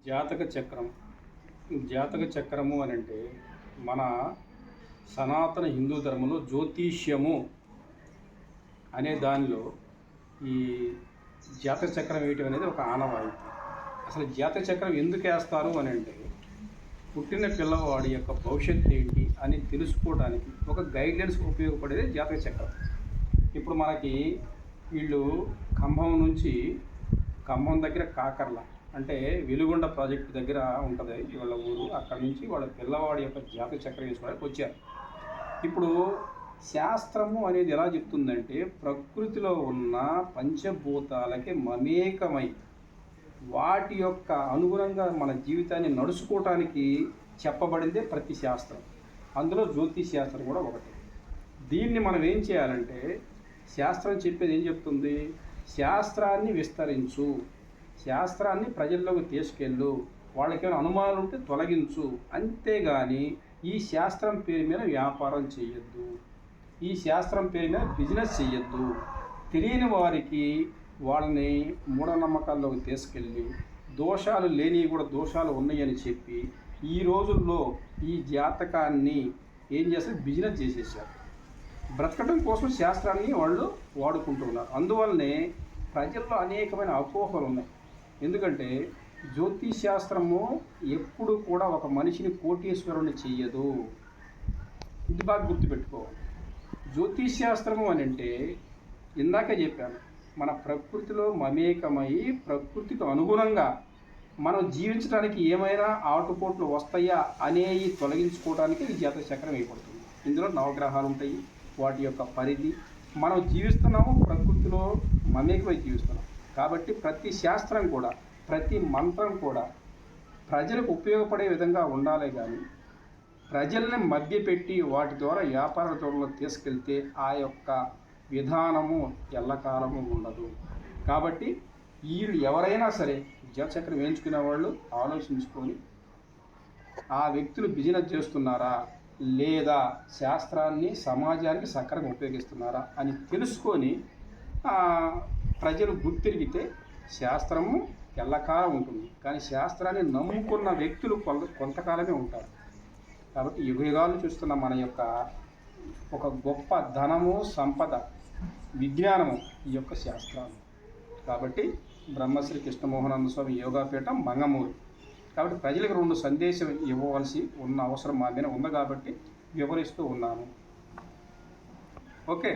జాతక చక్రం. జాతక చక్రము అని అంటే మన సనాతన హిందూ ధర్మంలో జ్యోతిష్యము అనే దానిలో ఈ జాతక చక్రం వేయటం అనేది ఒక ఆనవాయితీ. అసలు జాతక చక్రం ఎందుకు వేస్తారు అని అంటే పుట్టిన పిల్లవాడి యొక్క భవిష్యత్తు ఏంటి అని తెలుసుకోవడానికి ఒక గైడ్లైన్స్ ఉపయోగపడేది జాతక చక్రం. ఇప్పుడు మనకి వీళ్ళు ఖమ్మం దగ్గర కాకర్ల అంటే వెలుగొండ ప్రాజెక్టు దగ్గర ఉంటుంది వాళ్ళ ఊరు. అక్కడి నుంచి వాళ్ళ పిల్లవాడి యొక్క జాతక చక్రం వేసుకోవడానికి వచ్చారు. ఇప్పుడు శాస్త్రము అనేది ఎలా చెప్తుందంటే ప్రకృతిలో ఉన్న పంచభూతాలకి మమేకమై వాటి యొక్క అనుగుణంగా మన జీవితాన్ని నడుచుకోవటానికి చెప్పబడిందే ప్రతి శాస్త్రం. అందులో జ్యోతిష్ శాస్త్రం కూడా ఒకటి. దీన్ని మనం ఏం చేయాలంటే శాస్త్రం చెప్పేది ఏం చెప్తుంది? శాస్త్రాన్ని విస్తరించు, శాస్త్రాన్ని ప్రజల్లోకి తీసుకెళ్ళు, వాళ్ళకేమైనా అనుమానాలు ఉంటే తొలగించు. అంతేగాని ఈ శాస్త్రం పేరు మీద వ్యాపారం చేయొద్దు, ఈ శాస్త్రం పేరు మీద బిజినెస్ చేయొద్దు. తెలియని వారికి వాళ్ళని మూఢనమ్మకాల్లోకి తీసుకెళ్ళి దోషాలు లేనివి కూడా దోషాలు ఉన్నాయని చెప్పి ఈ రోజుల్లో ఈ జాతకాన్ని ఏం చేస్తారు? బిజినెస్ చేసేసారు. బ్రతకడం కోసం శాస్త్రాన్ని వాళ్ళు వాడుకుంటున్నారు. అందువల్లనే ప్రజల్లో అనేకమైన అపోహలు ఉన్నాయి. ఎందుకంటే జ్యోతిష్ శాస్త్రము ఎప్పుడు కూడా ఒక మనిషిని కోటీశ్వరుని చెయ్యదు. ఇది బాగా గుర్తుపెట్టుకోవాలి. జ్యోతిష్ శాస్త్రము అని అంటే ఇందాకే చెప్పాను, మన ప్రకృతిలో మమేకమై ప్రకృతికి అనుగుణంగా మనం జీవించడానికి ఏమైనా ఆటుపోట్లు వస్తాయా అనేవి తొలగించుకోవడానికి ఈ జాతక చక్రం వేయబడుతుంది. ఇందులో నవగ్రహాలు ఉంటాయి, వాటి యొక్క పరిధి. మనం జీవిస్తున్నాము ప్రకృతిలో మమేకమై జీవిస్తున్నాం కాబట్టి ప్రతి శాస్త్రం కూడా ప్రతి మంత్రం కూడా ప్రజలకు ఉపయోగపడే విధంగా ఉండాలి. కానీ ప్రజల్ని మభ్యపెట్టి వాటి ద్వారా వ్యాపార దూరంలో తీసుకెళ్తే ఆ యొక్క విధానము ఎల్లకాలము ఉండదు. కాబట్టి వీళ్ళు ఎవరైనా సరే జాతచక్రం వేయించుకునే వాళ్ళు ఆలోచించుకొని ఆ వ్యక్తులు బిజినెస్ చేస్తున్నారా లేదా శాస్త్రాన్ని సమాజానికి సక్రమంగా ఉపయోగిస్తున్నారా అని తెలుసుకొని ప్రజలు గుర్తిరిగితే శాస్త్రము ఎల్లకాలం ఉంటుంది. కానీ శాస్త్రాన్ని నమ్ముకున్న వ్యక్తులు కొంతకాలమే ఉంటారు. కాబట్టి యుగయుగాలు చూస్తున్న మన యొక్క ఒక గొప్ప ధనము, సంపద, విజ్ఞానము ఈ యొక్క శాస్త్రాలు. కాబట్టి బ్రహ్మశ్రీ కృష్ణమోహనానంద స్వామి యోగాపీఠం మంగమూరు. కాబట్టి ప్రజలకు 2 సందేశం ఇవ్వవలసి ఉన్న అవసరం మా మీద ఉంది కాబట్టి వివరిస్తూ ఉన్నాను. ఓకే.